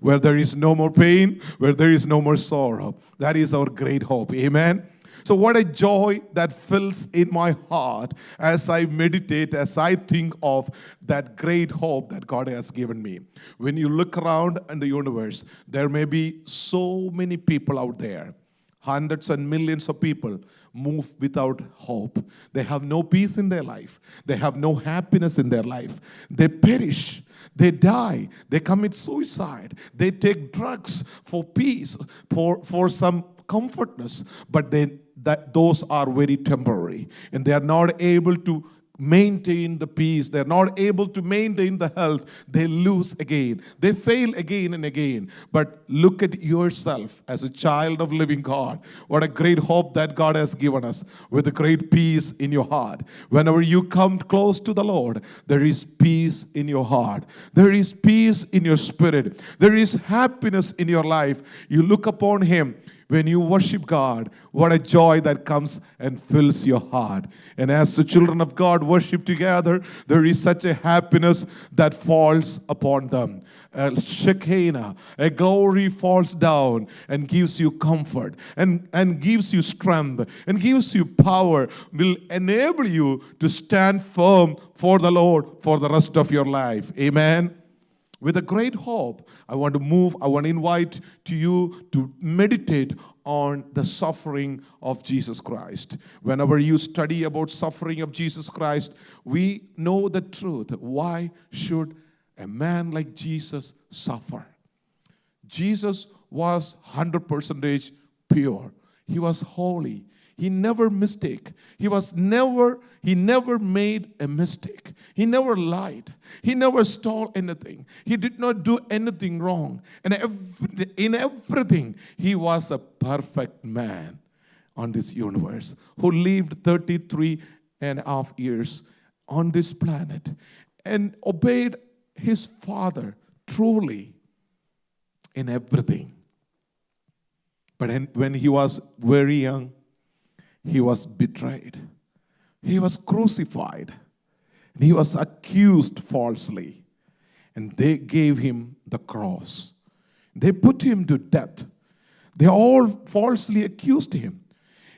where there is no more pain, where there is no more sorrow. That is our great hope. Amen. So, what a joy that fills in my heart as I meditate, as I think of that great hope that God has given me. When you look around in the universe, there may be so many people out there. Hundreds and millions of people move without hope. They have no peace in their life. They have no happiness in their life. They perish. They die. They commit suicide. They take drugs for peace, for some comfortness. But those are very temporary. And they are not able to maintain the peace. They're not able to maintain the health. They lose again. They fail again and again. But look at yourself as a child of living God. What a great hope that God has given us with a great peace in your heart. Whenever you come close to the Lord, there is peace in your heart. There is peace in your spirit. There is happiness in your life. You look upon Him. When you worship God, what a joy that comes and fills your heart. And as the children of God worship together, there is such a happiness that falls upon them. A Shekinah, a glory falls down and gives you comfort and gives you strength and gives you power, will enable you to stand firm for the Lord for the rest of your life. Amen. With a great hope, I want to invite to you to meditate on the suffering of Jesus Christ. Whenever you study about suffering of Jesus Christ, we know the truth. Why should a man like Jesus suffer? Jesus was 100% pure. He was holy. He never mistake. He never made a mistake. He never lied. He never stole anything. He did not do anything wrong. And in everything, he was a perfect man on this universe who lived 33 and a half years on this planet and obeyed his Father truly in everything. But when he was very young, he was betrayed. He was crucified. And he was accused falsely. And they gave him the cross. They put him to death. They all falsely accused him.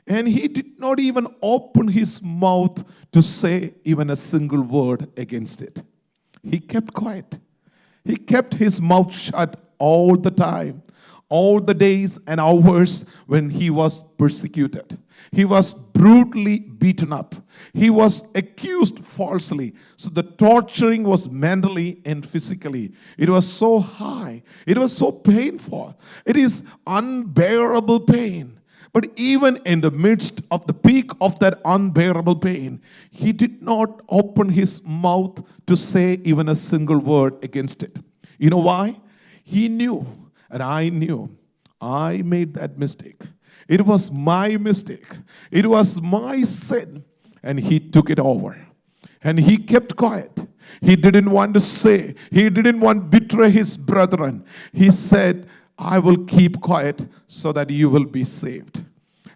And he did not even open his mouth to say even a single word against it. He kept quiet. He kept his mouth shut all the time, all the days and hours when he was persecuted. He was brutally beaten up. He was accused falsely. So the torturing was mentally and physically. It was so high. It was so painful. It is unbearable pain. But even in the midst of the peak of that unbearable pain, he did not open his mouth to say even a single word against it. You know why? He knew, and I knew, I made that mistake. It was my mistake. It was my sin. And he took it over. And he kept quiet. He didn't want to say. He didn't want to betray his brethren. He said, I will keep quiet so that you will be saved.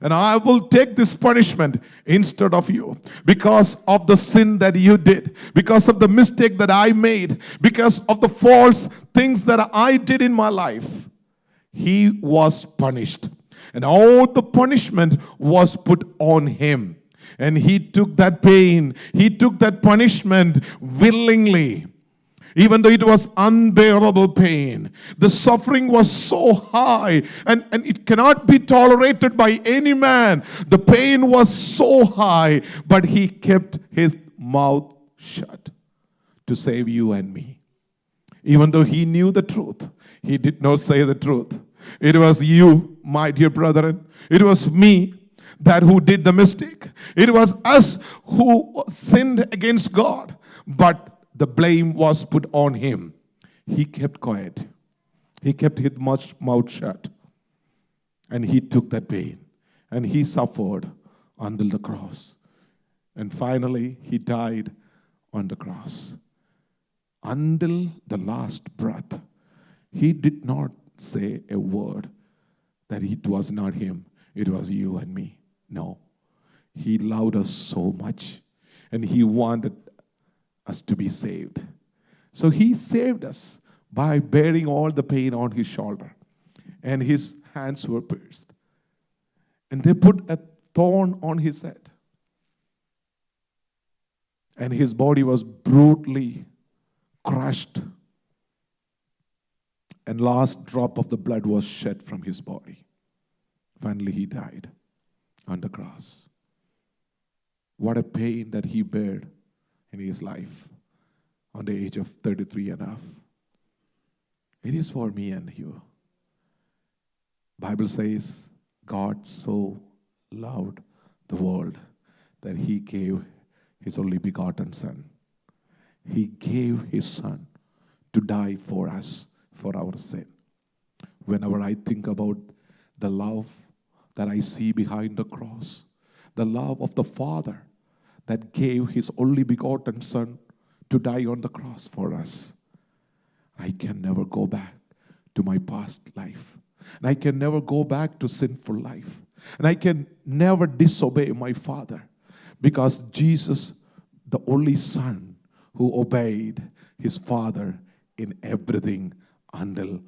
And I will take this punishment instead of you because of the sin that you did, because of the mistake that I made, because of the false things that I did in my life. He was punished. And all the punishment was put on him. And he took that pain, he took that punishment willingly. Even though it was unbearable pain, the suffering was so high and it cannot be tolerated by any man. The pain was so high, but he kept his mouth shut to save you and me. Even though he knew the truth, he did not say the truth. It was you, my dear brethren. It was me who did the mistake. It was us who sinned against God. But the blame was put on him. He kept quiet. He kept his mouth shut. And he took that pain. And he suffered until the cross. And finally, he died on the cross. Until the last breath, he did not say a word that it was not him, it was you and me. No. He loved us so much. And he wanted us to be saved. So he saved us by bearing all the pain on his shoulder. And his hands were pierced. And they put a thorn on his head. And his body was brutally crushed. And last drop of the blood was shed from his body. Finally, he died on the cross. What a pain that he bared in his life on the age of 33 and a half. It is for me and you. Bible says, God so loved the world that he gave his only begotten Son. He gave his Son to die for us, for our sin. Whenever I think about the love that I see behind the cross, the love of the Father that gave his only begotten Son to die on the cross for us, I can never go back to my past life. And I can never go back to sinful life. And I can never disobey my Father, because Jesus, the only Son who obeyed his Father in everything until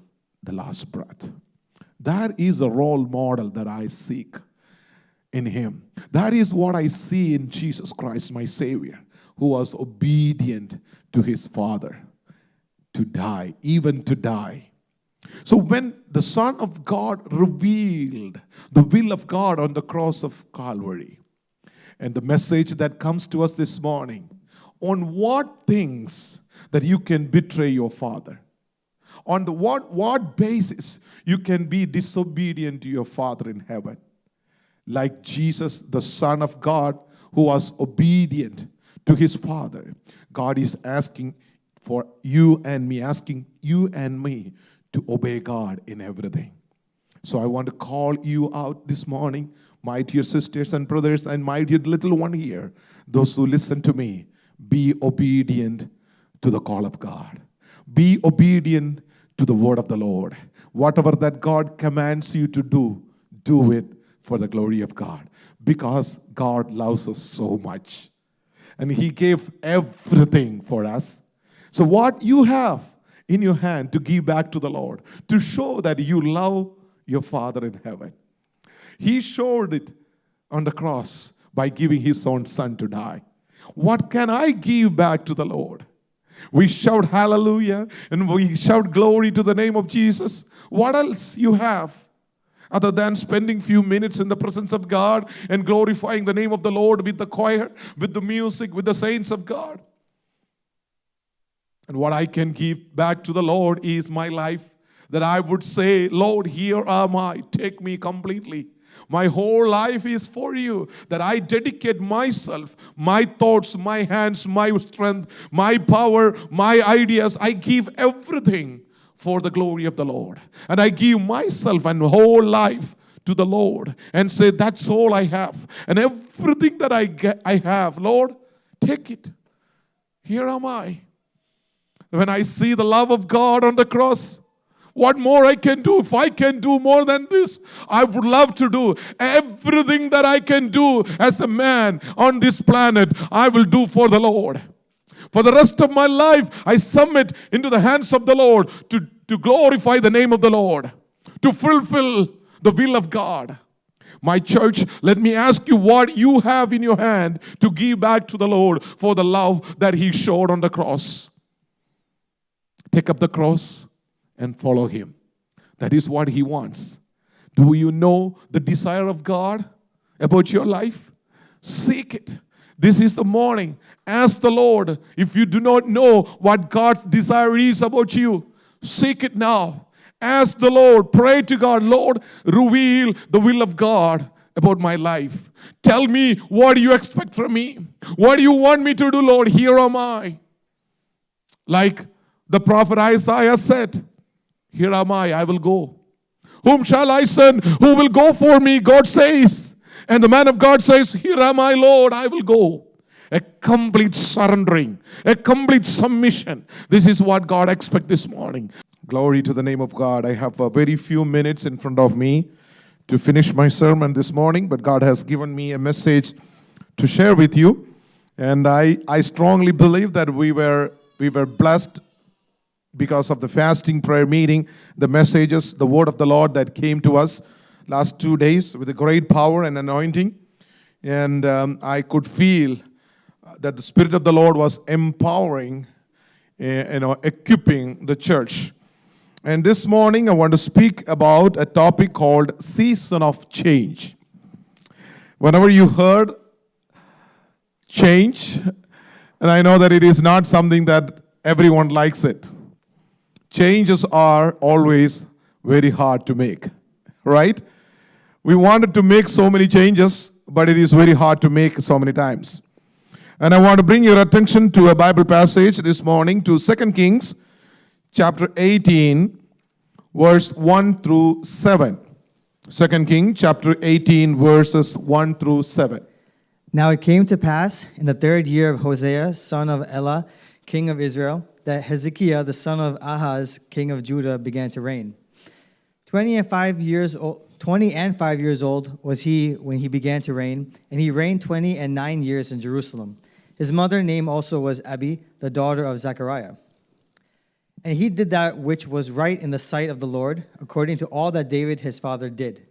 the last breath. That is a role model that I seek in him. That is what I see in Jesus Christ, my Savior, who was obedient to his Father to die, even to die. So when the Son of God revealed the will of God on the cross of Calvary, and the message that comes to us this morning, on what things that you can betray your Father, on the what basis you can be disobedient to your Father in heaven, like Jesus, the Son of God, who was obedient to his Father. God is asking for you and me, asking you and me to obey God in everything. So I want to call you out this morning, my dear sisters and brothers, and my dear little one here, those who listen to me, be obedient to the call of God. Be obedient to the word of the Lord. Whatever that God commands you to do, do it for the glory of God, because God loves us so much. And he gave everything for us. So what you have in your hand to give back to the Lord, to show that you love your Father in heaven. He showed it on the cross by giving his own Son to die. What can I give back to the Lord? We shout hallelujah and we shout glory to the name of Jesus. What else you have other than spending few minutes in the presence of God and glorifying the name of the Lord with the choir, with the music, with the saints of God? And what I can give back to the Lord is my life, that I would say, Lord, here am I, take me completely. My whole life is for you, that I dedicate myself, my thoughts, my hands, my strength, my power, my ideas. I give everything for the glory of the Lord. And I give myself and whole life to the Lord and say, that's all I have. And everything that I have, Lord, take it. Here am I. When I see the love of God on the cross, what more I can do? If I can do more than this, I would love to do everything that I can do as a man on this planet. I will do for the Lord. For the rest of my life, I submit into the hands of the Lord to glorify the name of the Lord, to fulfill the will of God. My church, let me ask you what you have in your hand to give back to the Lord for the love that he showed on the cross. Take up the cross and follow him. That is what he wants. Do you know the desire of God about your life? Seek it. This is the morning. Ask the Lord. If you do not know what God's desire is about you, seek it now. Ask the Lord. Pray to God. Lord, reveal the will of God about my life. Tell me, what do you expect from me? What do you want me to do, Lord? Here am I. Like the prophet Isaiah said, here am I will go. Whom shall I send? Who will go for me? God says. And the man of God says, here am I, Lord, I will go. A complete surrendering, a complete submission. This is what God expects this morning. Glory to the name of God. I have a very few minutes in front of me to finish my sermon this morning, but God has given me a message to share with you. And I strongly believe that we were blessed because of the fasting prayer meeting, the messages, the word of the Lord that came to us last 2 days with a great power and anointing. And I could feel that the Spirit of the Lord was empowering, equipping the church. And this morning I want to speak about a topic called season of change. Whenever you heard change, and I know that it is not something that everyone likes it. Changes are always very hard to make, right? We wanted to make so many changes, but it is very hard to make so many times. And I want to bring your attention to a Bible passage this morning, to 2 Kings chapter 18, verse 1 through 7. 2 Kings chapter 18, verses 1 through 7. Now it came to pass in the 3rd year of Hosea, son of Elah, king of Israel, that Hezekiah, the son of Ahaz, king of Judah, began to reign. 20 and 5 years old was he when he began to reign, and he reigned 20 and 9 years in Jerusalem. His mother's name also was Abi, the daughter of Zechariah. And he did that which was right in the sight of the Lord, according to all that David his father did.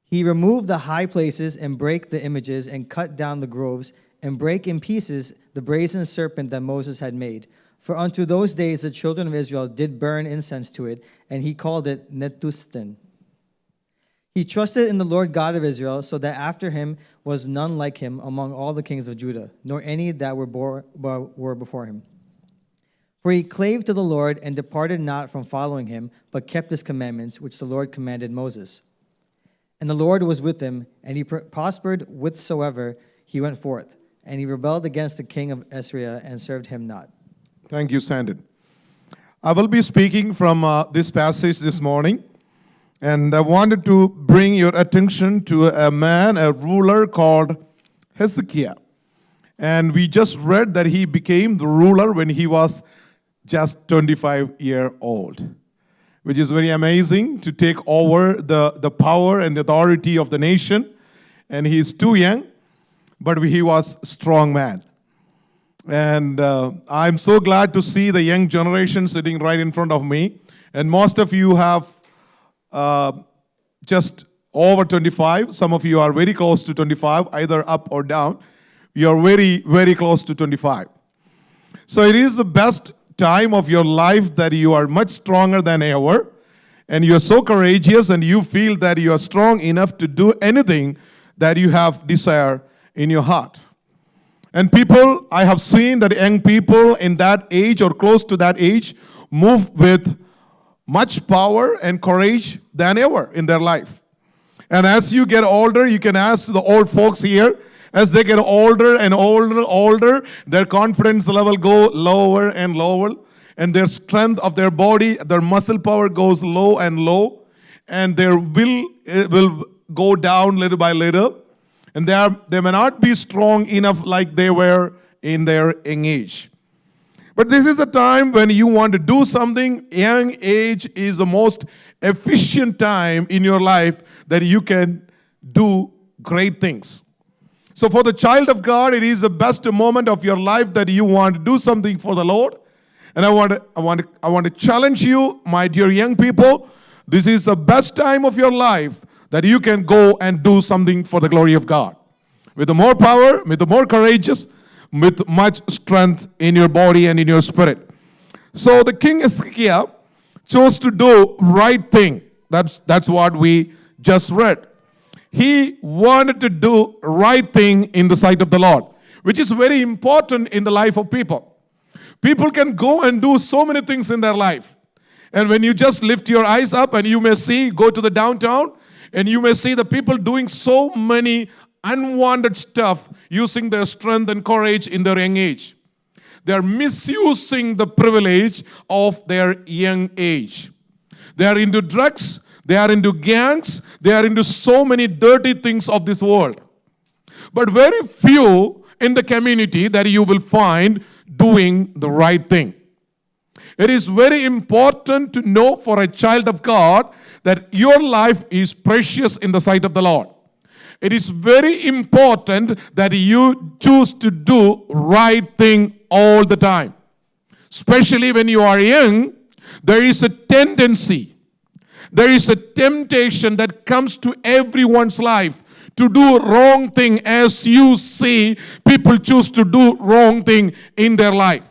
He removed the high places and brake the images and cut down the groves and brake in pieces the brazen serpent that Moses had made. For unto those days the children of Israel did burn incense to it, and he called it Netusten. He trusted in the Lord God of Israel, so that after him was none like him among all the kings of Judah, nor any that were before him. For he clave to the Lord and departed not from following him, but kept his commandments, which the Lord commanded Moses. And the Lord was with him, and he prospered whithersoever he went forth. And he rebelled against the king of Assyria and served him not. Thank you, Sandon. I will be speaking from this passage this morning. And I wanted to bring your attention to a man, a ruler called Hezekiah. And we just read that he became the ruler when he was just 25 years old, which is very amazing to take over the power and authority of the nation. And he is too young, but he was a strong man. And I'm so glad to see the young generation sitting right in front of me. And most of you have just over 25. Some of you are very close to 25, either up or down. You're very, very close to 25. So it is the best time of your life that you are much stronger than ever, and you are so courageous, and you feel that you are strong enough to do anything that you have desire in your heart. And people, I have seen that young people in that age or close to that age move with much power and courage than ever in their life. And as you get older, you can ask the old folks here, as they get older and older, their confidence level go lower and lower, and their strength of their body, their muscle power goes low and low, and their will go down little by little, and they may not be strong enough like they were in their young age. But this is the time when you want to do something. Young age is the most efficient time in your life that you can do great things. So for the child of God, it is the best moment of your life that you want to do something for the Lord. And I want to challenge you, my dear young people. This is the best time of your life that you can go and do something for the glory of God. With the more power, with the more courageous, with much strength in your body and in your spirit. So the king Hezekiah chose to do right thing. That's what we just read. He wanted to do right thing in the sight of the Lord, which is very important in the life of people. People can go and do so many things in their life. And when you just lift your eyes up and you may see, go to the downtown, and you may see the people doing so many unwanted stuff using their strength and courage in their young age. They are misusing the privilege of their young age. They are into drugs, they are into gangs, they are into so many dirty things of this world. But very few in the community that you will find doing the right thing. It is very important to know for a child of God that your life is precious in the sight of the Lord. It is very important that you choose to do right thing all the time. especially when you are young, there is a tendency, there is a temptation that comes to everyone's life to do wrong thing, as you see people choose to do wrong thing in their life.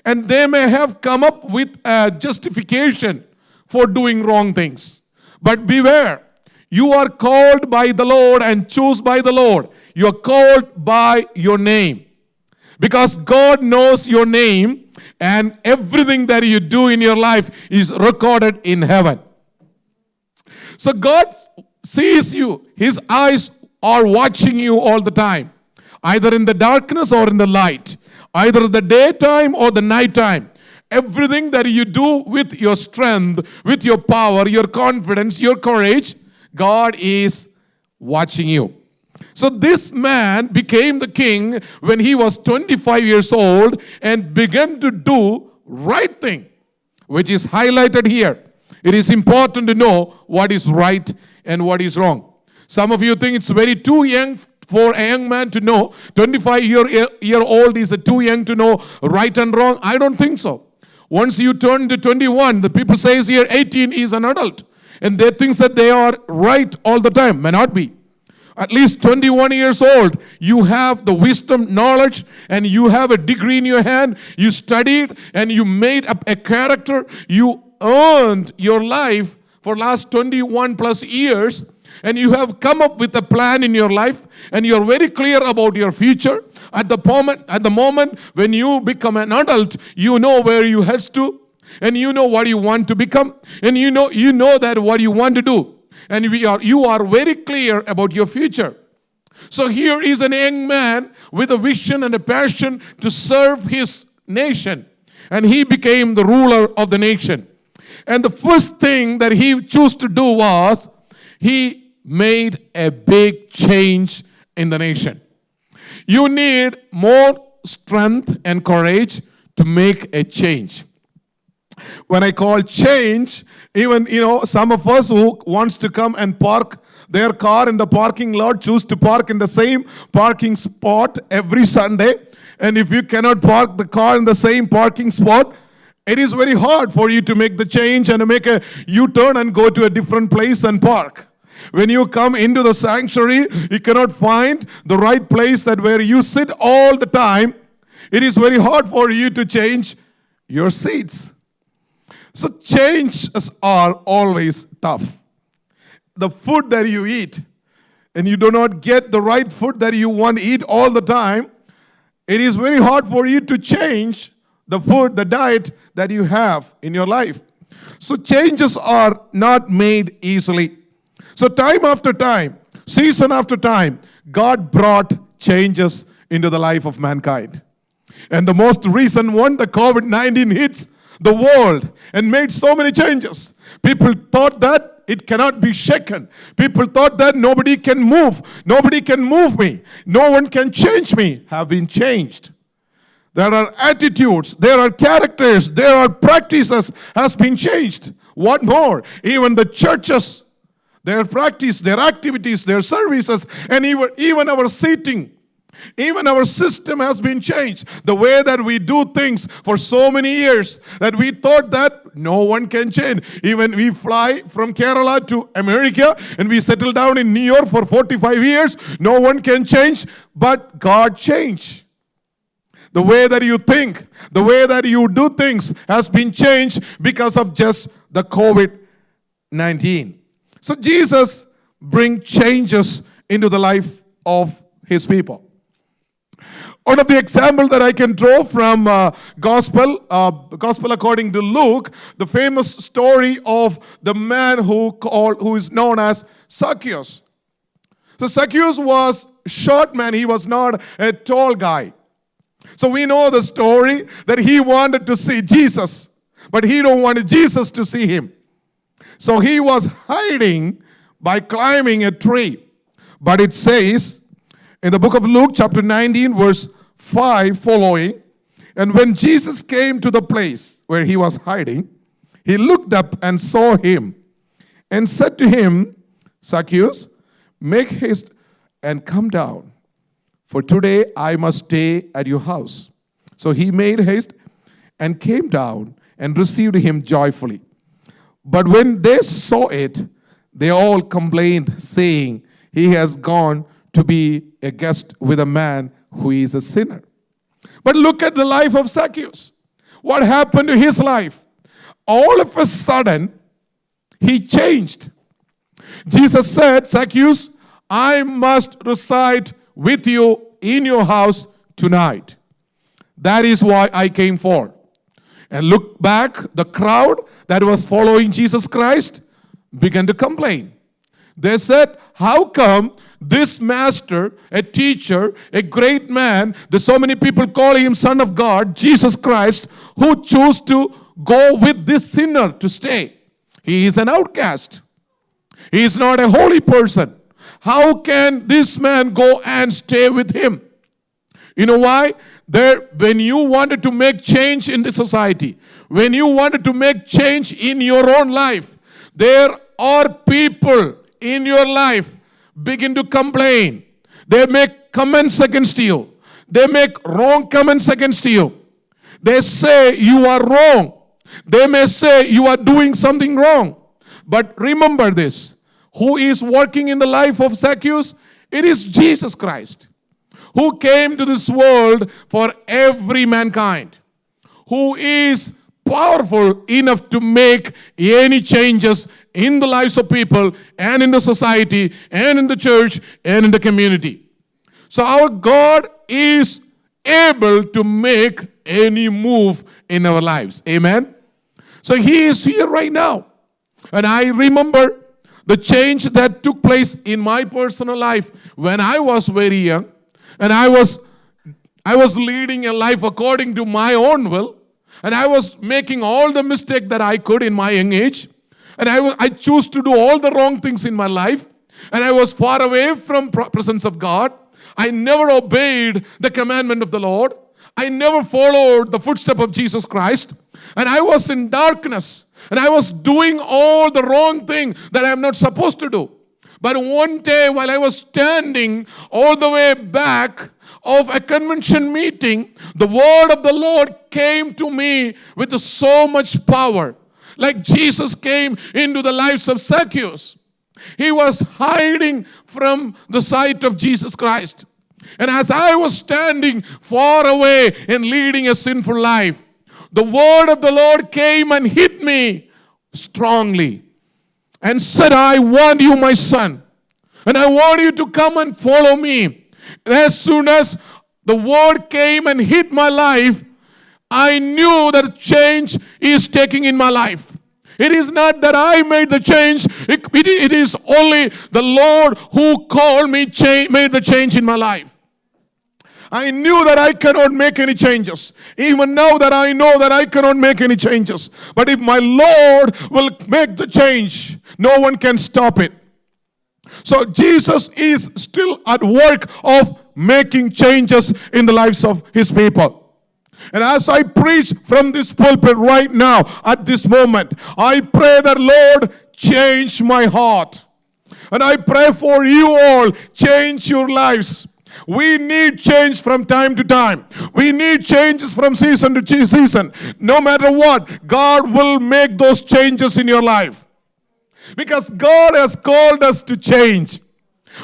And they may have come up with a justification for doing wrong things. But beware, you are called by the Lord and chosen by the Lord. You are called by your name. Because God knows your name, and everything that you do in your life is recorded in heaven. So God sees you. His eyes are watching you all the time, either in the darkness or in the light, either the daytime or the nighttime. Everything that you do with your strength, with your power, your confidence, your courage, God is watching you. So this man became the king when he was 25 years old and began to do right thing, which is highlighted here. It is important to know what is right and what is wrong. Some of you think it's very too young for a young man to know. 25-year-old is too young to know right and wrong. I don't think so. Once you turn to 21, the people says here 18 is an adult. And they think that they are right all the time. May not be. At least 21 years old, you have the wisdom, knowledge, and you have a degree in your hand. You studied and you made up a character. You earned your life for last 21 plus years, and you have come up with a plan in your life, and you're very clear about your future. At the moment when you become an adult, you know where you head to, and you know what you want to become, and you know that what you want to do. And you are very clear about your future. So here is an young man with a vision and a passion to serve his nation. And he became the ruler of the nation. And the first thing that he chose to do was he made a big change in the nation. You need more strength and courage to make a change. When I call change, even, some of us who wants to come and park their car in the parking lot choose to park in the same parking spot every Sunday. And if you cannot park the car in the same parking spot, it is very hard for you to make the change and to make a U-turn and go to a different place and park. When you come into the sanctuary, you cannot find the right place that where you sit all the time. It is very hard for you to change your seats. So changes are always tough. The food that you eat, and you do not get the right food that you want to eat all the time, it is very hard for you to change the food, the diet that you have in your life. So changes are not made easily. So time after time, season after time, God brought changes into the life of mankind. And the most recent one, the COVID-19 hits the world and made so many changes. People thought that it cannot be shaken. People thought that nobody can move. Nobody can move me. No one can change me. Have been changed. There are attitudes, there are characters, there are practices has been changed. What more? Even the churches, their practice, their activities, their services, and even our seating. Even our system has been changed. The way that we do things for so many years that we thought that no one can change. Even we fly from Kerala to America and we settle down in New York for 45 years. No one can change, but God changed. The way that you think, the way that you do things has been changed because of just the COVID-19. So Jesus brings changes into the life of his people. One of the examples that I can draw from Gospel according to Luke, the famous story of the man who is known as Zacchaeus. So Zacchaeus was a short man. He was not a tall guy. So we know the story that he wanted to see Jesus, but he don't want Jesus to see him. So he was hiding by climbing a tree. But it says in the book of Luke, chapter 19, verse 5 following, and when Jesus came to the place where he was hiding, he looked up and saw him and said to him, Zacchaeus, make haste and come down, for today I must stay at your house. So he made haste and came down and received him joyfully. But when they saw it, they all complained, saying, He has gone to be a guest with a man who is a sinner. But look at the life of Zacchaeus. What happened to his life? All of a sudden, he changed. Jesus said, Zacchaeus, I must reside with you in your house tonight. That is why I came for. And look back, the crowd that was following Jesus Christ began to complain. They said, how come this master, a teacher, a great man, there's so many people calling him Son of God, Jesus Christ, who chose to go with this sinner to stay? He is an outcast. He is not a holy person. How can this man go and stay with him? You know why? When you wanted to make change in the society, when you wanted to make change in your own life, there are people in your life begin to complain. They make comments against you. They make wrong comments against you. They say you are wrong. They may say you are doing something wrong. But remember this. Who is working in the life of Zacchaeus? It is Jesus Christ, who came to this world for every mankind, who is powerful enough to make any changes in the lives of people and in the society and in the church and in the community. So our God is able to make any move in our lives. Amen? So He is here right now. And I remember the change that took place in my personal life when I was very young, and I was leading a life according to my own will, and I was making all the mistake that I could in my young age, and I chose to do all the wrong things in my life, and I was far away from presence of God. I never obeyed the commandment of the Lord. I never followed the footstep of Jesus Christ, and I was in darkness, and I was doing all the wrong thing that I am not supposed to do. But one day, while I was standing all the way back of a convention meeting, the word of the Lord came to me with so much power. Like Jesus came into the lives of Zacchaeus. He was hiding from the sight of Jesus Christ. And as I was standing far away and leading a sinful life, the word of the Lord came and hit me strongly and said, I want you, my son, and I want you to come and follow me. And as soon as the word came and hit my life, I knew that change is taking in my life. It is not that I made the change. It is only the Lord who called me, made the change in my life. I knew that I cannot make any changes. Even now that I know that I cannot make any changes. But if my Lord will make the change, no one can stop it. So Jesus is still at work of making changes in the lives of His people. And as I preach from this pulpit right now, at this moment, I pray that Lord, change my heart. And I pray for you all, change your lives. We need change from time to time. We need changes from season to season. No matter what, God will make those changes in your life. Because God has called us to change.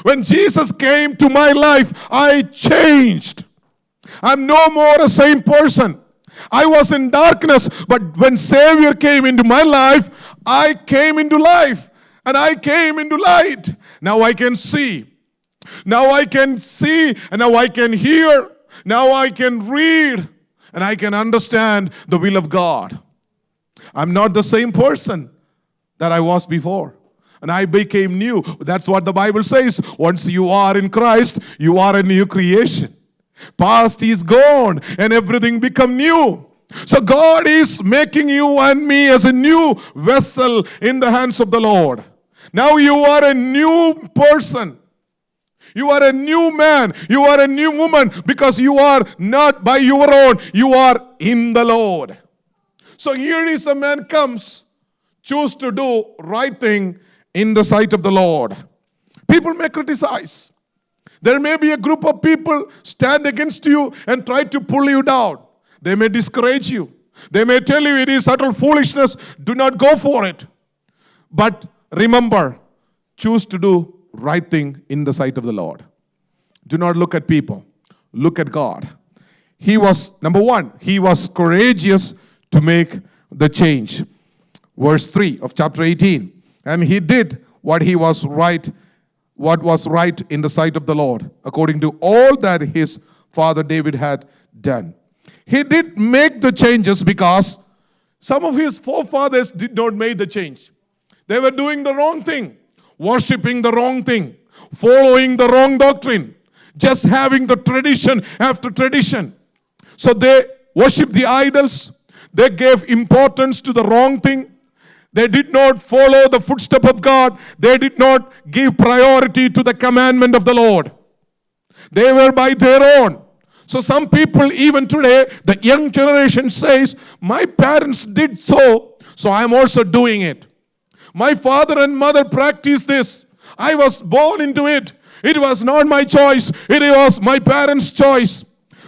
When Jesus came to my life, I changed. I'm no more the same person. I was in darkness, but when Savior came into my life, I came into life. And I came into light. Now I can see. Now I can see, and now I can hear. Now I can read, and I can understand the will of God. I'm not the same person that I was before. And I became new. That's what the Bible says. Once you are in Christ, you are a new creation. Past is gone, and everything become new. So God is making you and me as a new vessel in the hands of the Lord. Now you are a new person. You are a new man. You are a new woman because you are not by your own. You are in the Lord. So here is a man comes, choose to do right thing in the sight of the Lord. People may criticize. There may be a group of people stand against you and try to pull you down. They may discourage you. They may tell you it is utter foolishness. Do not go for it. But remember, choose to do right thing in the sight of the Lord. Do not look at people. Look at God. He was, number one, he was courageous to make the change. Verse 3 of chapter 18. And he did what was right in the sight of the Lord, according to all that his father David had done. He did make the changes because some of his forefathers did not make the change. They were doing the wrong thing, worshiping the wrong thing, following the wrong doctrine, just having the tradition after tradition. So they worshiped the idols. They gave importance to the wrong thing. They did not follow the footstep of God. They did not give priority to the commandment of the Lord. They were by their own. So some people, even today, the young generation says, my parents did so I'm also doing it. My father and mother practiced this. I was born into it. It was not my choice. It was my parents' choice.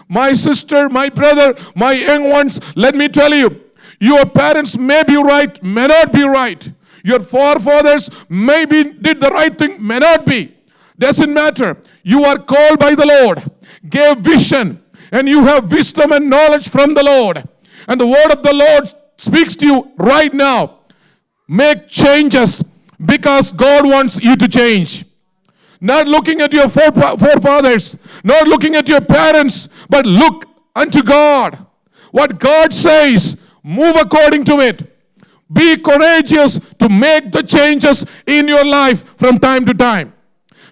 My sister, my brother, my young ones, let me tell you, your parents may be right, may not be right. Your forefathers maybe did the right thing, may not be. Doesn't matter. You are called by the Lord, gave vision, and you have wisdom and knowledge from the Lord. And the word of the Lord speaks to you right now. Make changes because God wants you to change. Not looking at your forefathers, not looking at your parents, but look unto God. What God says, move according to it. Be courageous to make the changes in your life from time to time.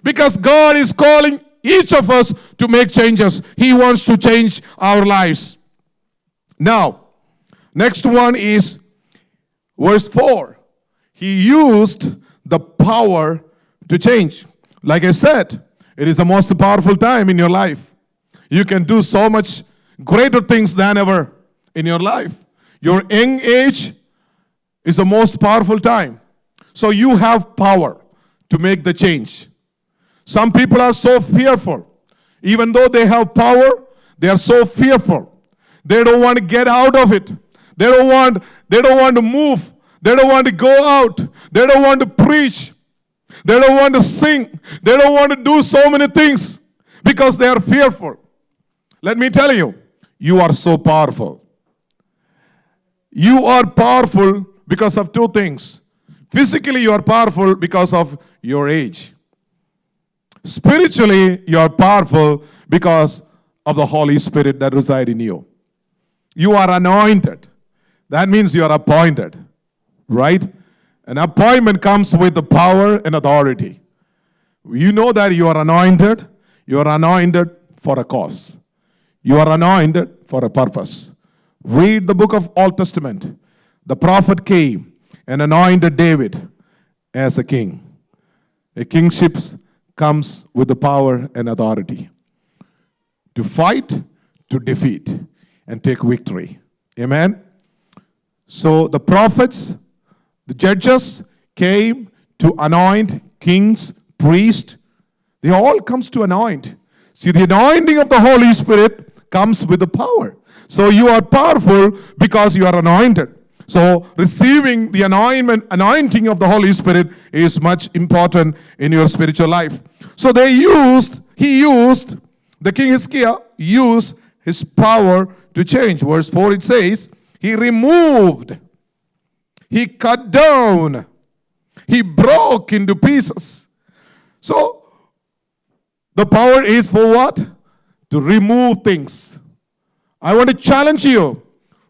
Because God is calling each of us to make changes. He wants to change our lives. Now, next one is verse 4. He used the power to change. Like I said, it is the most powerful time in your life. You can do so much greater things than ever in your life. Your young age is the most powerful time. So you have power to make the change. Some people are so fearful. Even though they have power, they are so fearful. They don't want to get out of it. They don't want to move. They don't want to go out. They don't want to preach. They don't want to sing. They don't want to do so many things because they are fearful. Let me tell you, you are so powerful. You are powerful because of two things. Physically, you are powerful because of your age. Spiritually, you are powerful because of the Holy Spirit that resides in you. You are anointed. That means you are appointed, right? An appointment comes with the power and authority. You know that you are anointed. You are anointed for a cause. You are anointed for a purpose. Read the book of Old Testament. The prophet came and anointed David as a king. A kingship comes with the power and authority to fight, to defeat, and take victory. Amen? So the prophets, the judges came to anoint kings, priests. They all comes to anoint. See, the anointing of the Holy Spirit comes with the power. So you are powerful because you are anointed. So receiving the anointing of the Holy Spirit is much important in your spiritual life. So the King Hezekiah used his power to change. Verse 4 it says, he removed, he cut down, he broke into pieces. So the power is for what? To remove things. I want to challenge you.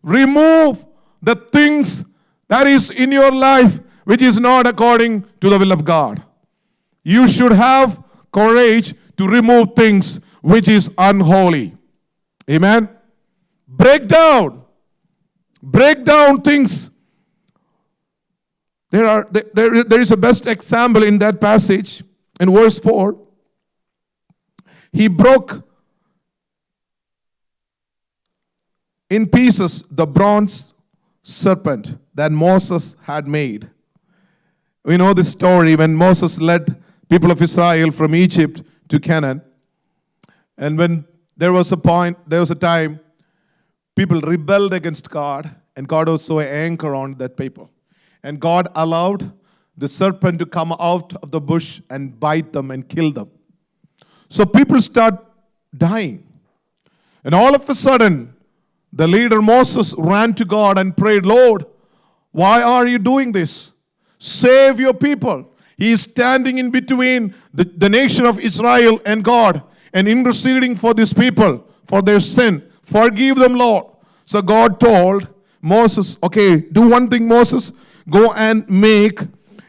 Remove the things that is in your life which is not according to the will of God. You should have courage to remove things which is unholy. Amen. Break down things. There is a best example in that passage in verse 4. He broke in pieces the bronze serpent that Moses had made. We know this story when Moses led people of Israel from Egypt to Canaan. And when there was a time people rebelled against God and God was so angry on that paper. And God allowed the serpent to come out of the bush and bite them and kill them. So people start dying. And all of a sudden, the leader Moses ran to God and prayed, Lord, why are you doing this? Save your people. He is standing in between the nation of Israel and God and interceding for these people, for their sin. Forgive them, Lord. So God told Moses, okay, do one thing, Moses. Go and make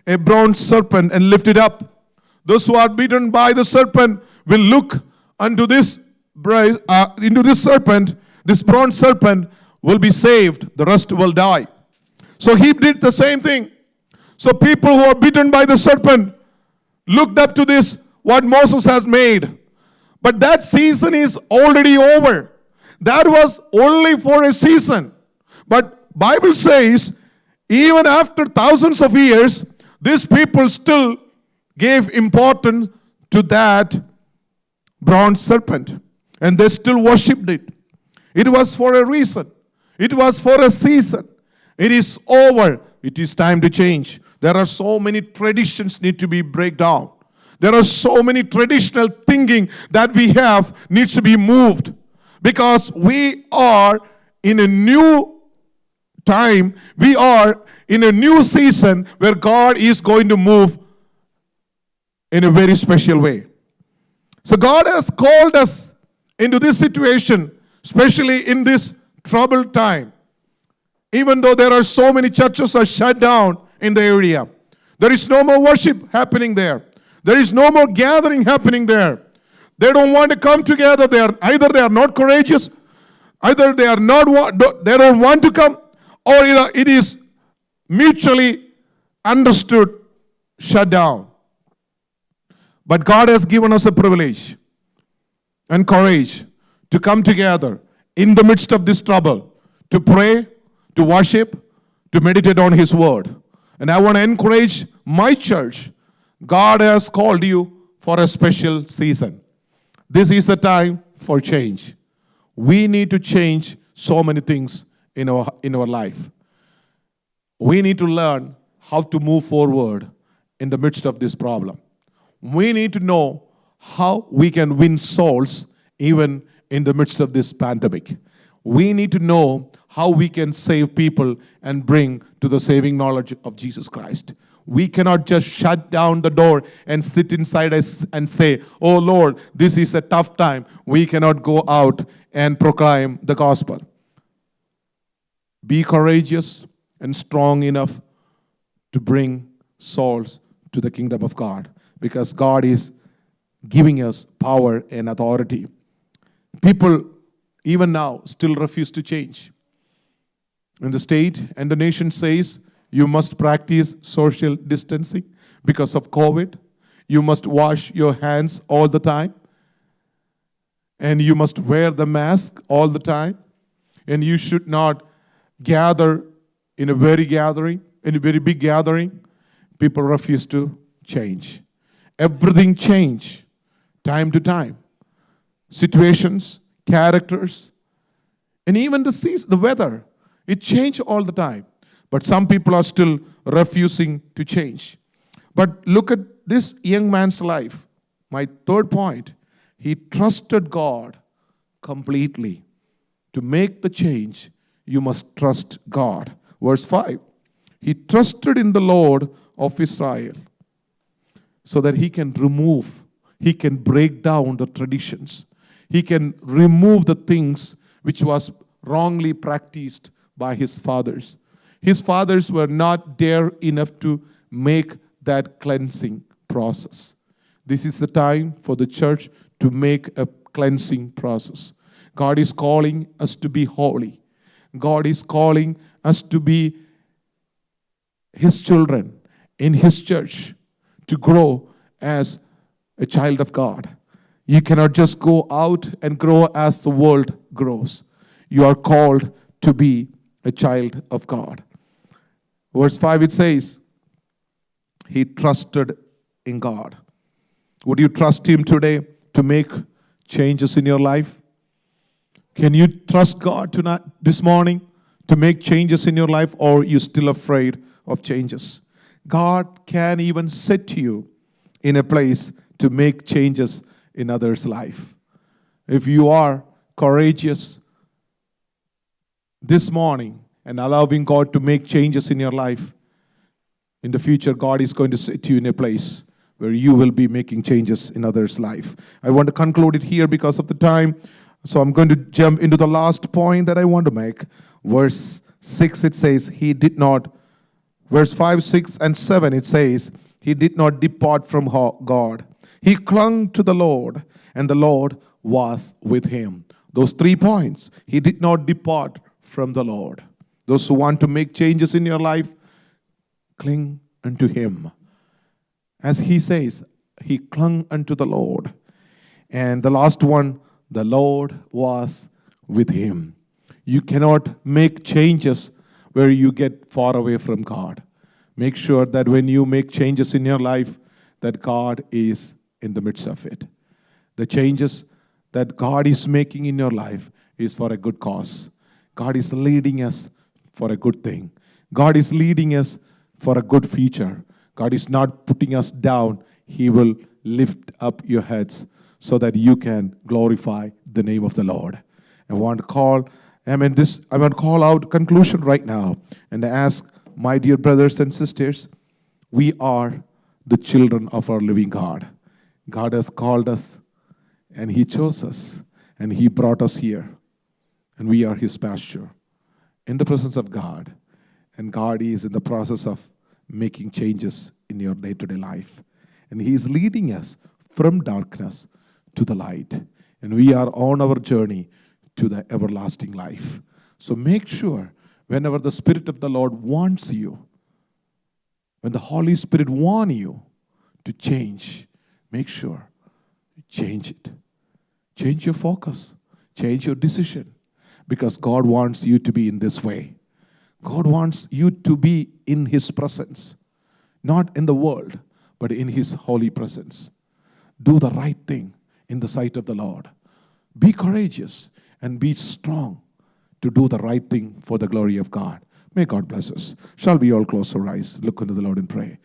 a bronze serpent and lift it up. Those who are bitten by the serpent will look unto this serpent. This bronze serpent will be saved. The rest will die. So he did the same thing. So people who are bitten by the serpent looked up to this, what Moses has made. But that season is already over. That was only for a season. But Bible says, even after thousands of years, these people still gave importance to that bronze serpent. And they still worshipped it. It was for a reason. It was for a season. It is over. It is time to change. There are so many traditions need to be break down. There are so many traditional thinking that we have needs to be moved. Because we are in a new time. We are in a new season where God is going to move in a very special way. So God has called us into this situation, especially in this troubled time. Even though there are so many churches are shut down in the area. There is no more worship happening there. There is no more gathering happening there. They don't want to come together there. Either they are not courageous, either they don't want to come, or it is mutually understood, shut down. But God has given us a privilege and courage to come together in the midst of this trouble, to pray, to worship, to meditate on His Word. And I want to encourage my church. God has called you for a special season. This is the time for change. We need to change so many things in our life. We need to learn how to move forward in the midst of this problem. We need to know how we can win souls even in the midst of this pandemic. We need to know how we can save people and bring to the saving knowledge of Jesus Christ. We cannot just shut down the door and sit inside us and say, oh Lord, this is a tough time. We cannot go out and proclaim the gospel. Be courageous and strong enough to bring souls to the kingdom of God, because God is giving us power and authority. People, even now, still refuse to change. And the state and the nation says, you must practice social distancing because of COVID. You must wash your hands all the time. And you must wear the mask all the time. And you should not gather in a very big gathering. People refuse to change. Everything change time to time. Situations, characters, and even the season, the weather. It changes all the time. But some people are still refusing to change. But look at this young man's life. My third point, he trusted God completely. To make the change, you must trust God. Verse 5, he trusted in the Lord of Israel so that he can break down the traditions. He can remove the things which was wrongly practiced by his fathers. His fathers were not there enough to make that cleansing process. This is the time for the church to make a cleansing process. God is calling us to be holy. God is calling us to be His children in His church, to grow as a child of God. You cannot just go out and grow as the world grows. You are called to be a child of God. Verse 5, it says, he trusted in God. Would you trust Him today to make changes in your life? Can you trust God tonight, this morning, to make changes in your life, or you're still afraid of changes? God can even set you in a place to make changes in others' life. If you are courageous this morning and allowing God to make changes in your life, in the future, God is going to set you in a place where you will be making changes in others' life. I want to conclude it here because of the time. So I'm going to jump into the last point that I want to make. Verse 6, it says, he did not. Verse 5, 6, and 7, it says, he did not depart from God. He clung to the Lord, and the Lord was with him. Those 3 points. He did not depart from the Lord. Those who want to make changes in your life, cling unto him. As he says, he clung unto the Lord. And the last one, the Lord was with him. You cannot make changes where you get far away from God. Make sure that when you make changes in your life, that God is in the midst of it. The changes that God is making in your life is for a good cause. God is leading us for a good thing. God is leading us for a good future. God is not putting us down. He will lift up your heads so that you can glorify the name of the Lord. I want to call out conclusion right now and ask my dear brothers and sisters, we are the children of our living God. God has called us and he chose us and he brought us here, and we are his pasture in the presence of God, and God is in the process of making changes in your day-to-day life, and he is leading us from darkness to the light, and we are on our journey to the everlasting life. So make sure whenever the Spirit of the Lord wants you, when the Holy Spirit wants you to change, make sure you change it. Change your focus. Change your decision. Because God wants you to be in this way. God wants you to be in his presence. Not in the world, but in his holy presence. Do the right thing in the sight of the Lord. Be courageous and be strong to do the right thing for the glory of God. May God bless us. Shall we all close our eyes, look unto the Lord and pray.